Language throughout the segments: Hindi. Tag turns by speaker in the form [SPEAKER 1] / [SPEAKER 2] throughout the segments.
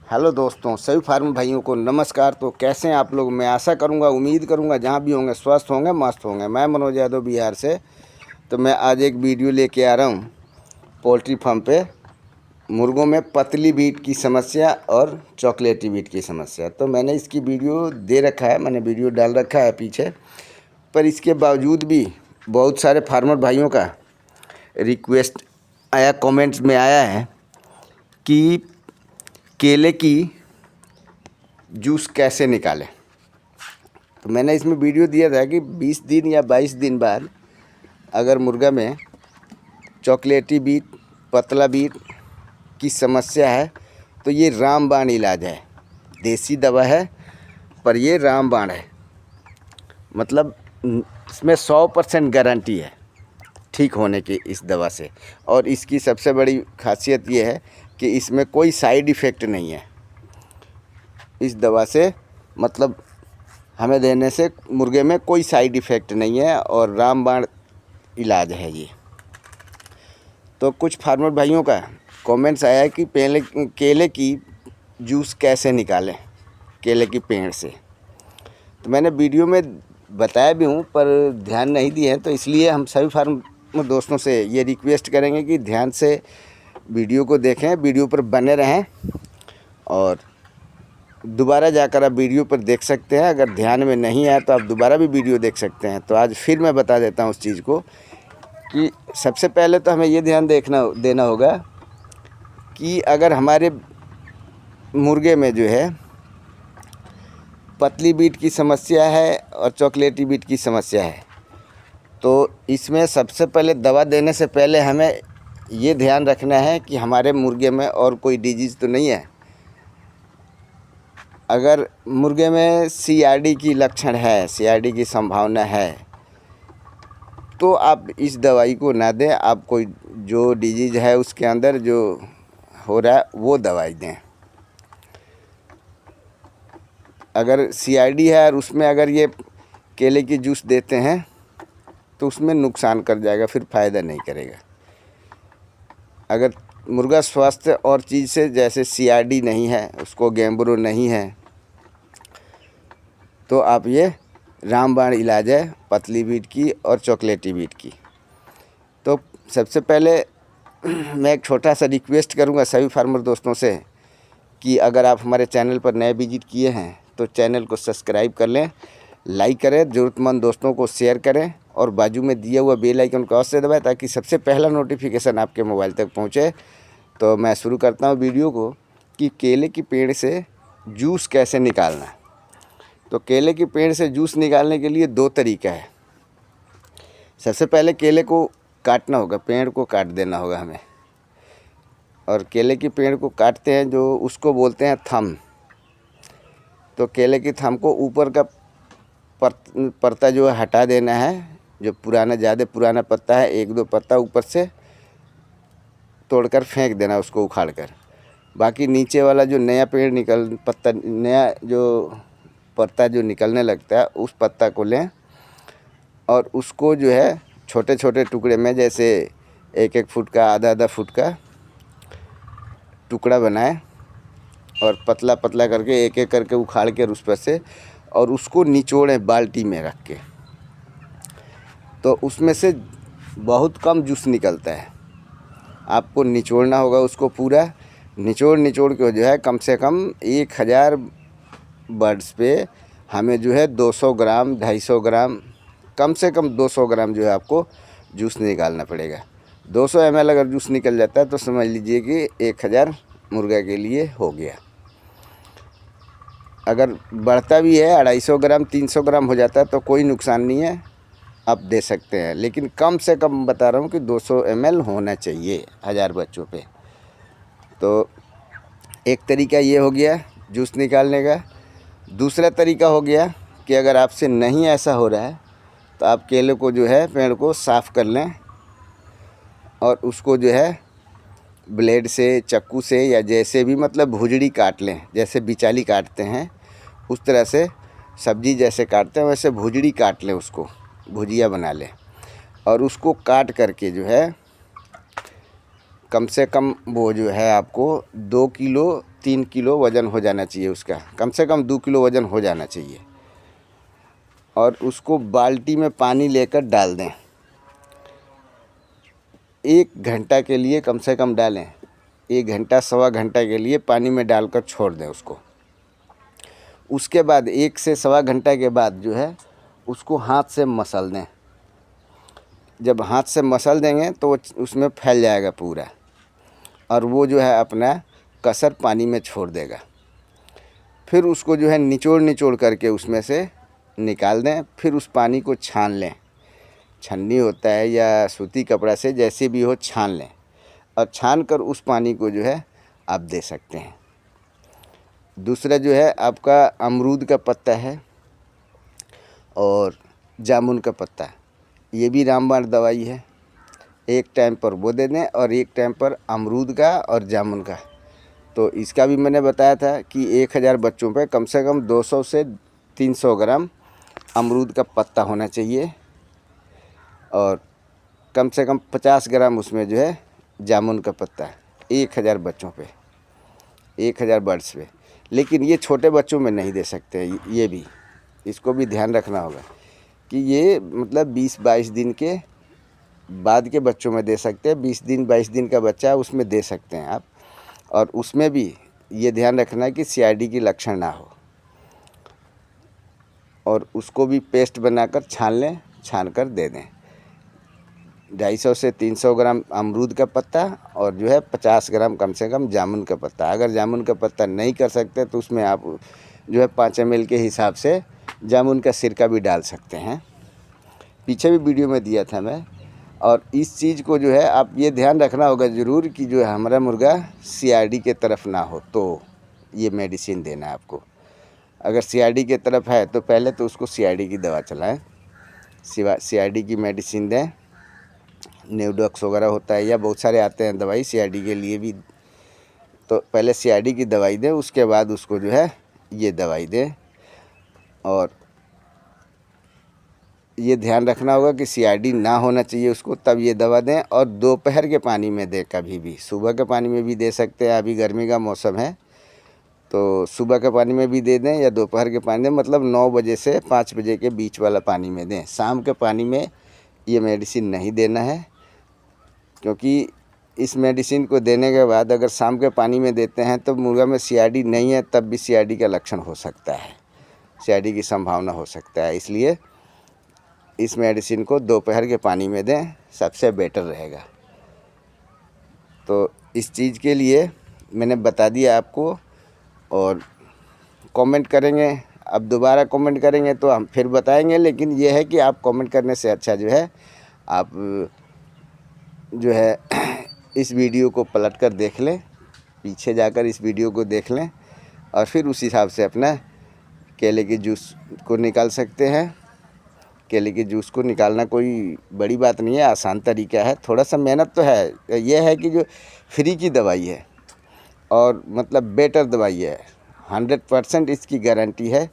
[SPEAKER 1] हेलो दोस्तों, सभी फार्म भाइयों को नमस्कार। तो कैसे हैं आप लोग? मैं आशा करूंगा, उम्मीद करूंगा जहां भी होंगे स्वस्थ होंगे, मस्त होंगे। मैं मनोज यादव बिहार से। तो मैं आज एक वीडियो लेके आ रहा हूं पोल्ट्री फार्म पे मुर्गों में पतली बीट की समस्या और चॉकलेटी बीट की समस्या। तो मैंने इसकी वीडियो दे रखा है, मैंने वीडियो डाल रखा है पीछे। पर इसके बावजूद भी बहुत सारे फार्मर भाइयों का रिक्वेस्ट आया, कमेंट्स में आया है कि केले की जूस कैसे निकालें। तो मैंने इसमें वीडियो दिया था कि 20 दिन या 22 दिन बाद अगर मुर्गा में चॉकलेटी बीट, पतला बीट की समस्या है तो ये रामबाण इलाज है। देसी दवा है पर ये रामबाण है, मतलब इसमें 100% गारंटी है ठीक होने की इस दवा से। और इसकी सबसे बड़ी खासियत ये है कि इसमें कोई साइड इफ़ेक्ट नहीं है इस दवा से। मतलब हमें देने से मुर्गे में कोई साइड इफ़ेक्ट नहीं है और रामबाण इलाज है ये। तो कुछ फार्मर भाइयों का कमेंट्स आया है कि पहले केले की जूस कैसे निकालें केले की पेड़ से। तो मैंने वीडियो में बताया भी हूँ पर ध्यान नहीं दिए हैं, तो इसलिए हम सभी फार्मर दोस्तों से ये रिक्वेस्ट करेंगे कि ध्यान से वीडियो को देखें, वीडियो पर बने रहें और दोबारा जाकर आप वीडियो पर देख सकते हैं। अगर ध्यान में नहीं आया तो आप दोबारा भी वीडियो देख सकते हैं। तो आज फिर मैं बता देता हूँ उस चीज़ को कि सबसे पहले तो हमें ये ध्यान देना होगा कि अगर हमारे मुर्गे में जो है पतली बीट की समस्या है और चॉकलेटी बीट की समस्या है, तो इसमें सबसे पहले दवा देने से पहले हमें ये ध्यान रखना है कि हमारे मुर्गे में और कोई डिजीज़ तो नहीं है। अगर मुर्गे में CRD की लक्षण है, CRD की संभावना है, तो आप इस दवाई को ना दें। आप कोई जो डिजीज़ है उसके अंदर जो हो रहा है वो दवाई दें। अगर CRD है और उसमें अगर ये केले की जूस देते हैं तो उसमें नुकसान कर जाएगा, फिर फ़ायदा नहीं करेगा। अगर मुर्गा स्वस्थ और चीज़ से, जैसे CRD नहीं है, उसको गैम्ब्रो नहीं है, तो आप ये रामबाण इलाज है पतली बीट की और चॉकलेटी बीट की। तो सबसे पहले मैं एक छोटा सा रिक्वेस्ट करूंगा सभी फार्मर दोस्तों से कि अगर आप हमारे चैनल पर नए विजिट किए हैं तो चैनल को सब्सक्राइब कर लें, लाइक करें, ज़रूरतमंद दोस्तों को शेयर करें और बाजू में दिया हुआ बेल आइकन को अवश्य दबाएं ताकि सबसे पहला नोटिफिकेशन आपके मोबाइल तक पहुंचे। तो मैं शुरू करता हूं वीडियो को कि केले की पेड़ से जूस कैसे निकालना। तो केले के पेड़ से जूस निकालने के लिए 2 तरीका है। सबसे पहले केले को काटना होगा, पेड़ को काट देना होगा हमें। और केले की पेड़ को काटते हैं जो उसको बोलते हैं थम। तो केले की थम को ऊपर का पत्ता जो है हटा देना है। जो पुराना, ज़्यादा पुराना पत्ता है, 1-2 पत्ता ऊपर से तोड़कर फेंक देना, उसको उखाड़ कर। बाकी नीचे वाला जो नया पेड़ नया जो पत्ता जो निकलने लगता है उस पत्ता को लें और उसको जो है छोटे छोटे टुकड़े में, जैसे 1-1 फुट का, आधा-आधा फुट का टुकड़ा बनाएं और पतला पतला करके एक एक करके उखाड़ के उस पर से, और उसको निचोड़ें बाल्टी में रख के। तो उसमें से बहुत कम जूस निकलता है। आपको निचोड़ना होगा उसको पूरा। निचोड़ के जो है कम से कम 1000 बर्ड्स पे हमें जो है 200 ग्राम, 250 ग्राम, कम से कम 200 ग्राम जो है आपको जूस निकालना पड़ेगा। 200 ml अगर जूस निकल जाता है तो समझ लीजिए कि 1000 मुर्गा के लिए हो गया। अगर बढ़ता भी है 250 ग्राम, 300 ग्राम हो जाता है तो कोई नुकसान नहीं है, आप दे सकते हैं। लेकिन कम से कम बता रहा हूँ कि 200 ml होना चाहिए 1000 बच्चों पे। तो एक तरीका ये हो गया जूस निकालने का। दूसरा तरीका हो गया कि अगर आपसे नहीं ऐसा हो रहा है तो आप केले को जो है, पेड़ को साफ़ कर लें और उसको जो है ब्लेड से, चाकू से या जैसे भी, मतलब भुजड़ी काट लें। जैसे बिचाली काटते हैं उस तरह से, सब्जी जैसे काटते हैं वैसे भुजड़ी काट लें, उसको भुजिया बना लें। और उसको काट करके जो है कम से कम वो जो है आपको 2 किलो 3 किलो वज़न हो जाना चाहिए उसका, कम से कम 2 किलो वज़न हो जाना चाहिए। और उसको बाल्टी में पानी लेकर डाल दें, 1 घंटा के लिए कम से कम डालें। 1 घंटा सवा घंटा के लिए पानी में डालकर छोड़ दें उसको। उसके बाद 1 से सवा घंटा के बाद जो है उसको हाथ से मसल दें। जब हाथ से मसल देंगे तो उसमें फैल जाएगा पूरा, और वो जो है अपना कसर पानी में छोड़ देगा। फिर उसको जो है निचोड़ निचोड़ करके उसमें से निकाल दें। फिर उस पानी को छान लें, छन्नी होता है या सूती कपड़ा से, जैसे भी हो छान लें, और छान कर उस पानी को जो है आप दे सकते हैं। दूसरा जो है आपका अमरूद का पत्ता है और जामुन का पत्ता, ये भी रामबाण दवाई है। एक टाइम पर वो दे दें और एक टाइम पर अमरूद का और जामुन का। तो इसका भी मैंने बताया था कि 1000 बच्चों पे कम से कम 200 से 300 ग्राम अमरूद का पत्ता होना चाहिए, और कम से कम 50 ग्राम उसमें जो है जामुन का पत्ता, 1000 बच्चों पे, 1000 बर्ड्स पे। लेकिन ये छोटे बच्चों में नहीं दे सकते, ये भी, इसको भी ध्यान रखना होगा कि ये मतलब 20-22 दिन के बाद के बच्चों में दे सकते हैं। 20 दिन 22 दिन का बच्चा उसमें दे सकते हैं आप। और उसमें भी ये ध्यान रखना है कि CRD की लक्षण ना हो। और उसको भी पेस्ट बनाकर छान लें, छान कर दे दें। 250 से 300 ग्राम अमरूद का पत्ता और जो है 50 ग्राम कम से कम जामुन का पत्ता। अगर जामुन का पत्ता नहीं कर सकते तो उसमें आप जो है 5 ml के हिसाब से जामुन का सिरका भी डाल सकते हैं। पीछे भी वीडियो में दिया था मैं। और इस चीज़ को जो है आप ये ध्यान रखना होगा ज़रूर कि जो है हमारा मुर्गा CRD के तरफ ना हो, तो ये मेडिसिन देना है आपको। अगर CRD के तरफ है तो पहले तो उसको CRD की दवा चलाएं, CRD की मेडिसिन दें। नेवडॉक्स वगैरह होता है या बहुत सारे आते हैं दवाई CRD के लिए भी। तो पहले CRD की दवाई दें, उसके बाद उसको जो है ये दवाई दें। और ये ध्यान रखना होगा कि CRD ना होना चाहिए उसको, तब ये दवा दें। और दोपहर के पानी में दें कभी भी, सुबह के पानी में भी दे सकते हैं। अभी गर्मी का मौसम है तो सुबह के पानी में भी दे दें या दोपहर के पानी दें, मतलब 9 बजे से 5 बजे के बीच वाला पानी में दें। शाम के पानी में ये मेडिसिन नहीं देना है, क्योंकि इस मेडिसिन को देने के बाद अगर शाम के पानी में देते हैं तो मुर्गा में CRD नहीं है, तब भी CRD का लक्षण हो सकता है, CRD की संभावना हो सकता है। इसलिए इस मेडिसिन को दोपहर के पानी में दें, सबसे बेटर रहेगा। तो इस चीज़ के लिए मैंने बता दिया आपको। और कमेंट करेंगे, अब दोबारा कमेंट करेंगे तो हम फिर बताएंगे। लेकिन ये है कि आप कमेंट करने से अच्छा जो है आप जो है इस वीडियो को पलट कर देख लें, पीछे जाकर इस वीडियो को देख लें, और फिर उस हिसाब से अपना केले के जूस को निकाल सकते हैं। केले के जूस को निकालना कोई बड़ी बात नहीं है, आसान तरीका है। थोड़ा सा मेहनत तो है। यह है कि जो फ्री की दवाई है और मतलब बेटर दवाई है, 100% इसकी गारंटी है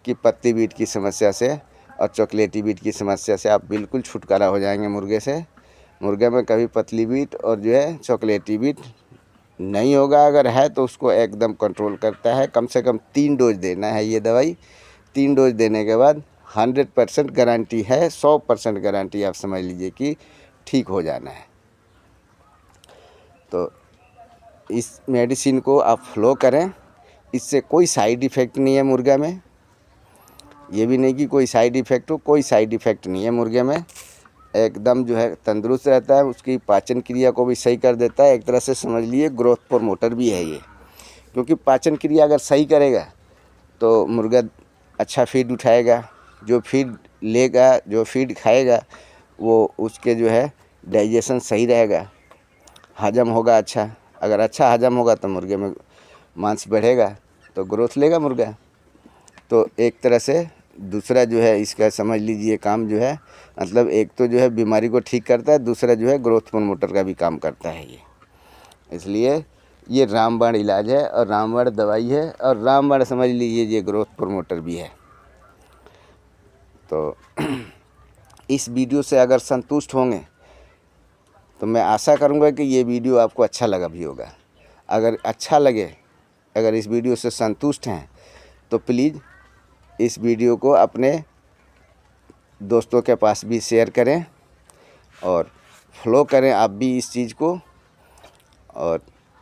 [SPEAKER 1] कि पत्ती बीट की समस्या से और चॉकलेटी बीट की समस्या से आप बिल्कुल छुटकारा हो जाएंगे मुर्गे से। मुर्गे में कभी पतली बीट और जो है चॉकलेटी बीट नहीं होगा। अगर है तो उसको एकदम कंट्रोल करता है। कम से कम 3 डोज देना है ये दवाई। 3 डोज देने के बाद 100% गारंटी है, 100% गारंटी आप समझ लीजिए कि ठीक हो जाना है। तो इस मेडिसिन को आप फॉलो करें, इससे कोई साइड इफ़ेक्ट नहीं है मुर्गा में। ये भी नहीं कि कोई साइड इफ़ेक्ट हो, कोई साइड इफ़ेक्ट नहीं है मुर्गे में। एकदम जो है तंदुरुस्त रहता है, उसकी पाचन क्रिया को भी सही कर देता है। एक तरह से समझ लिए ग्रोथ प्रमोटर भी है ये, क्योंकि पाचन क्रिया अगर सही करेगा तो मुर्गा अच्छा फीड उठाएगा। जो फीड लेगा, जो फीड खाएगा, वो उसके जो है डाइजेशन सही रहेगा, हजम होगा अच्छा। अगर अच्छा हजम होगा तो मुर्गे में मांस बढ़ेगा, तो ग्रोथ लेगा मुर्गा। तो एक तरह से दूसरा जो है इसका समझ लीजिए काम जो है, मतलब एक तो जो है बीमारी को ठीक करता है, दूसरा जो है ग्रोथ प्रमोटर का भी काम करता है ये। इसलिए ये रामबाण इलाज है और रामबाण दवाई है, और रामबाण समझ लीजिए ये ग्रोथ प्रमोटर भी है। तो इस वीडियो से अगर संतुष्ट होंगे तो मैं आशा करूंगा कि ये वीडियो आपको अच्छा लगा भी होगा। अगर अच्छा लगे अगर इस वीडियो से संतुष्ट हैं तो प्लीज़ इस वीडियो को अपने दोस्तों के पास भी शेयर करें और फॉलो करें आप भी इस चीज़ को, और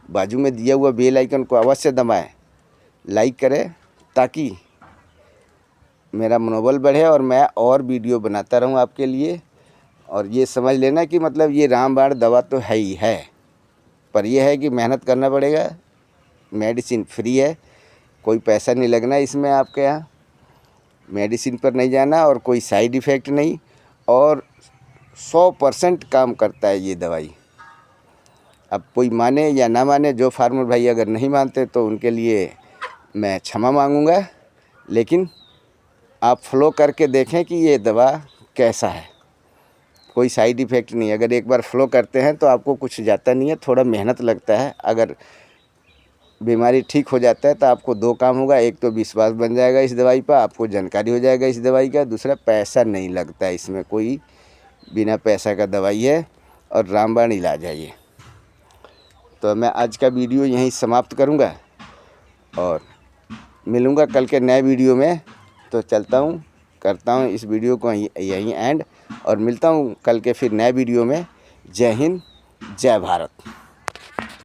[SPEAKER 1] बाजू में दिया हुआ बेल आइकन को अवश्य दबाएं, लाइक करें ताकि मेरा मनोबल बढ़े और मैं और वीडियो बनाता रहूं आपके लिए। और ये समझ लेना कि मतलब ये रामबाण दवा तो है ही है, पर यह है कि मेहनत करना पड़ेगा। मेडिसिन फ्री है, कोई पैसा नहीं लगना इसमें, आपके यहाँ मेडिसिन पर नहीं जाना और कोई साइड इफ़ेक्ट नहीं, और 100% काम करता है ये दवाई। अब कोई माने या ना माने, जो फार्मर भाई अगर नहीं मानते तो उनके लिए मैं क्षमा मांगूंगा, लेकिन आप फॉलो करके देखें कि ये दवा कैसा है। कोई साइड इफ़ेक्ट नहीं, अगर एक बार फॉलो करते हैं तो आपको कुछ जाता नहीं है, थोड़ा मेहनत लगता है। अगर बीमारी ठीक हो जाता है तो आपको 2 काम होगा, एक तो विश्वास बन जाएगा इस दवाई पर, आपको जानकारी हो जाएगा इस दवाई का, दूसरा पैसा नहीं लगता है इसमें, कोई बिना पैसा का दवाई है और रामबाण इलाज है ये। तो मैं आज का वीडियो यहीं समाप्त करूंगा और मिलूंगा कल के नए वीडियो में। तो चलता हूँ, करता हूँ इस वीडियो को यहीं एंड, और मिलता हूँ कल के फिर नए वीडियो में। जय हिंद, जय भारत।